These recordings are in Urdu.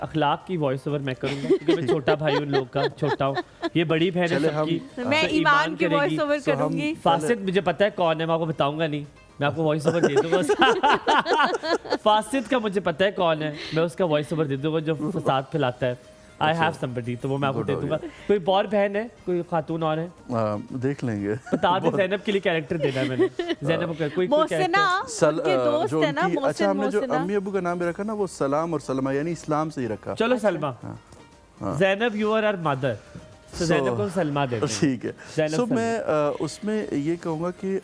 اخلاق کی وائس اوور میں کروں گا کیونکہ میں چھوٹا بھائی ان لوگ کا چھوٹا ہوں. یہ بڑی بہن ہے سب کی, میں ایمان کی وائس اوور کروں گی. فاسد مجھے پتا ہے کون ہے, میں آپ کو بتاؤں گا نہیں, میں آپ کو وائس اوور دے دوں گا. فاسد کا مجھے پتا ہے کون ہے, میں اس کا وائس اوور دے دوں گا جو فساد پھیلاتا ہے. I have somebody, تو وہ میں آپ کو دے دوں گا. کوئی اور بہن ہے, کوئی خاتون اور ہے, دیکھ لیں گے. بتا دیں زینب کے لیے کیریکٹر دینا ہے میں نے. زینب کو کوئی محسنہ ان کے دوست ہے نا, اچھا ہم نے جو محسنہ. امی ابو کا نام بھی رکھا نا وہ سلام اور سلمہ یعنی اسلام سے ہی رکھا. چلو سلمہ, زینب یو آر مدر, تو زینب کو سلمہ دے دیں. ٹھیک ہے. سو میں اس میں یہ کہوں گا کہ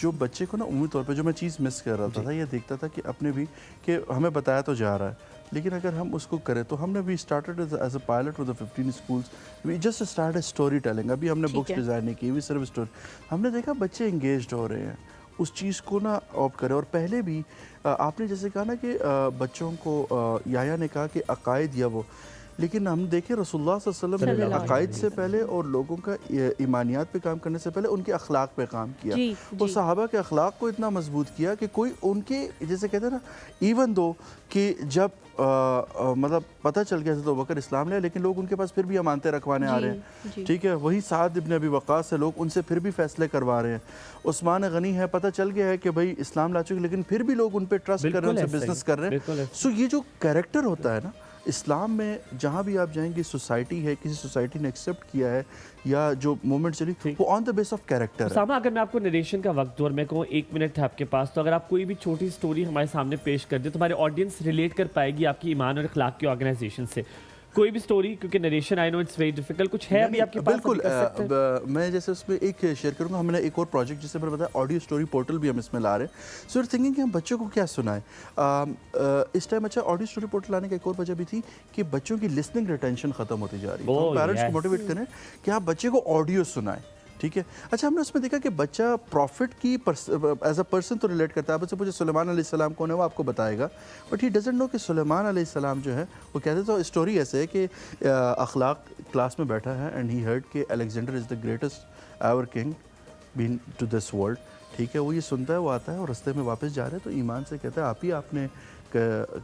جو بچے کو نا عمومی طور پہ جو میں چیز مس کر رہا تھا یہ دیکھتا تھا کہ اپنے بھی کہ ہمیں بتایا تو جا رہا ہے, لیکن اگر ہم اس کو کریں تو ہم نے we started as a pilot with 15 schools, we just start story telling. ابھی ہم نے بکس ڈیزائن نہیں کی, وی صرف اسٹوری. ہم نے دیکھا بچے انگیجڈ ہو رہے ہیں, اس چیز کو نا آپٹ کریں. اور پہلے بھی آپ نے جیسے کہا نا کہ بچوں کو یحییٰ نے کہا کہ عقائد یا وہ, لیکن ہم دیکھیں رسول اللہ صلی اللہ علیہ وسلم نے عقائد سے پہلے اور لوگوں کا ایمانیات پہ کام کرنے سے پہلے ان کے اخلاق پہ کام کیا. وہ صحابہ کے اخلاق کو اتنا مضبوط کیا کہ کوئی ان کے جیسے کہتے ہیں نا, ایون دو کہ جب مطلب پتہ چل گیا حضرت ابوبکر اسلام لے, لیکن لوگ ان کے پاس پھر بھی امانتیں رکھوانے آ رہے ہیں. ٹھیک ہے, وہی سعد ابن ابی وقاص سے لوگ ان سے پھر بھی فیصلے کروا رہے ہیں. عثمان غنی ہے, پتہ چل گیا ہے کہ بھائی اسلام لا چکے, لیکن پھر بھی لوگ ان پہ ٹرسٹ کر رہے ہیں, ان سے بزنس کر رہے ہیں. سو یہ جو کیریکٹر ہوتا ہے نا اسلام میں, جہاں بھی آپ جائیں گے سوسائٹی ہے, کسی سوسائٹی نے ایکسیپٹ کیا ہے یا جو مومنٹ چلی وہ آن دا بیس آف کیریکٹر ہے. سامع, اگر میں آپ کو نریشن کا وقت دوں اور میں کہوں 1 منٹ ہے آپ کے پاس, تو اگر آپ کوئی بھی چھوٹی سٹوری ہمارے سامنے پیش کر دیں تو ہمارے آڈینس ریلیٹ کر پائے گی آپ کی ایمان اور اخلاق کی آرگنائزیشن سے. کوئی بھی سٹوری, کیونکہ narration I know it's very difficult, کچھ ہے ابھی آپ کے پاس؟ بالکل, میں جیسے اس میں ایک شیئر کروں گا. ہم نے ایک اور پروجیکٹ جسے میں نے بتایا آڈیو سٹوری پورٹل بھی ہم اس میں لا رہے ہیں. سو تھنکنگ کہ ہم بچوں کو کیا سنائیں اس ٹائم. اچھا, آڈیو سٹوری پورٹل لانے کا ایک اور وجہ بھی تھی کہ بچوں کی لسننگ ریٹینشن ختم ہوتی جا رہی ہے. تو پیرنٹس کو موٹیویٹ کریں کہ آپ بچے کو آڈیو سنائیں. ٹھیک ہے. اچھا, ہم نے اس میں دیکھا کہ بچہ پروفٹ کی ایز اے پرسن تو ریلیٹ کرتا ہے. آپ سے پوچھے سلیمان علیہ السلام کون ہے, وہ آپ کو بتائے گا, بٹ ہی ڈزنٹ نو کہ سلیمان علیہ السلام جو ہے وہ کہتے تھے. اسٹوری ایسے ہے کہ اخلاق کلاس میں بیٹھا ہے اینڈ ہی ہرڈ کہ Alexander is the greatest ever king been to this world. ٹھیک ہے, وہ یہ سنتا ہے, وہ آتا ہے اور رستے میں واپس جا رہے ہیں تو ایمان سے کہتا ہے آپ نے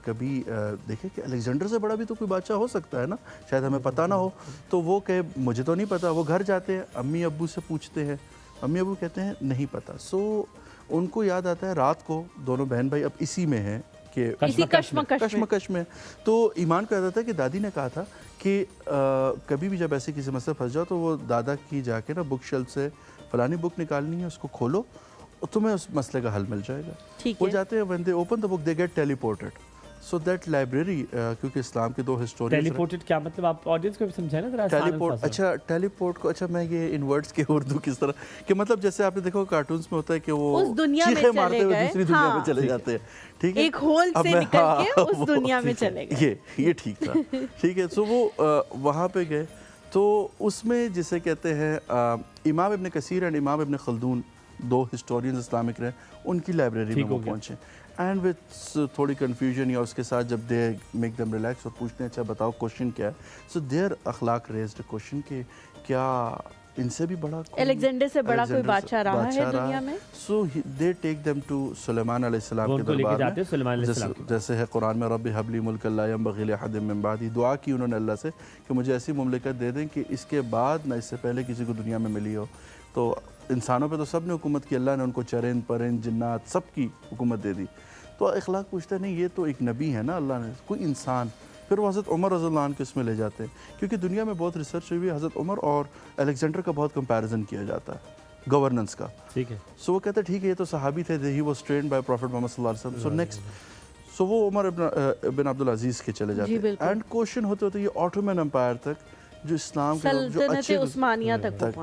کبھی دیکھے کہ الیگزینڈر سے بڑا بھی تو کوئی بادشاہ ہو سکتا ہے نا, شاید ہمیں پتہ نہ ہو. تو وہ کہ مجھے تو نہیں پتہ. وہ گھر جاتے ہیں, امی ابو سے پوچھتے ہیں, امی ابو کہتے ہیں نہیں پتہ. سو ان کو یاد آتا ہے رات کو دونوں بہن بھائی اب اسی میں ہیں کہ کشمکش میں. تو ایمان کو یاد آتا ہے کہ دادی نے کہا تھا کہ کبھی بھی جب ایسے کسی مسئلے پھنس جاؤ تو وہ دادا کی جا کے نا بک شیلف سے فلانی بک نکالنی ہے, اس کو کھولو, تمہیں اس مسئلے کا حل مل جائے گا. وہ جاتے ہیں, when they open the book they get teleported. So that library کیونکہ اسلام کے 2 ہسٹورین. ٹیلیپورٹڈ کیا مطلب, آپ آڈینس کو بھی سمجھائیں نا ذرا. اچھا, ٹیلیپورٹ کو اچھا میں یہ ان ورڈز کے اردو کس طرح کہ مطلب جیسے آپ نے دیکھو کارٹونز میں ہوتا ہے کہ وہ چیخیں مارتے ہوئے دوسری دنیا میں چلے جاتے ہیں. ٹھیک ہے, ایک ہول سے نکل کے اس دنیا میں چلے گئے. یہ ٹھیک تھا. ٹھیک ہے, سو وہ وہاں پہ گئے تو اس میں جسے کہتے ہیں امام ابن کثیر اینڈ امام ابن خلدون 2 ہسٹورینز اسلامک رہے, ان کی لائبریری میں وہ پہنچے. اینڈ وتھ تھوڑی کنفیوژن یا اس کے ساتھ جب دے میک دیم ریلیکس اور پوچھتے ہیں اچھا بتاؤ کوشچن کیا ہے. سو دیر اخلاق ریزڈ کوشچن کہ کیا ان سے بھی بڑا الیگزینڈر سے بڑا کوئی بادشاہ رہا ہے دنیا میں. سو دے ٹیک دیم ٹو سلیمان علیہ السلام کے دربار میں, جیسے ہے قرآن میں رب ہب لی ملکا لا ینبغی لأحد من بعدی. دعا کی انہوں نے اللہ سے کہ مجھے ایسی مملکت دے دیں کہ اس کے بعد نہ اس سے پہلے کسی کو دنیا میں ملی ہو. تو انسانوں پہ تو سب نے حکومت کی, اللہ نے ان کو چرند پرند جنات سب کی حکومت دے دی. تو اخلاق پوچھتا ہے نہیں یہ تو ایک نبی ہے نا, اللہ نے کوئی انسان. پھر وہ حضرت عمر رضی اللہ عنہ کے اس میں لے جاتے ہیں کیونکہ دنیا میں بہت ریسرچ ہوئی ہے, حضرت عمر اور الیگزینڈر کا بہت کمپیریزن کیا جاتا ہے گورننس کا. ٹھیک ہے, سو وہ کہتے ہیں ٹھیک ہے یہ تو صحابی تھے, he was trained by prophet Muhammad صلی اللہ علیہ وسلم. سو نیکسٹ, سو وہ عمر ابن عبدالعزیز کے چلے جاتے ہیں. اینڈ کوشچن ہوتے ہوتے یہ آٹومن امپائر تک جو اسلام کے جو سلطنت عثمانیہ تک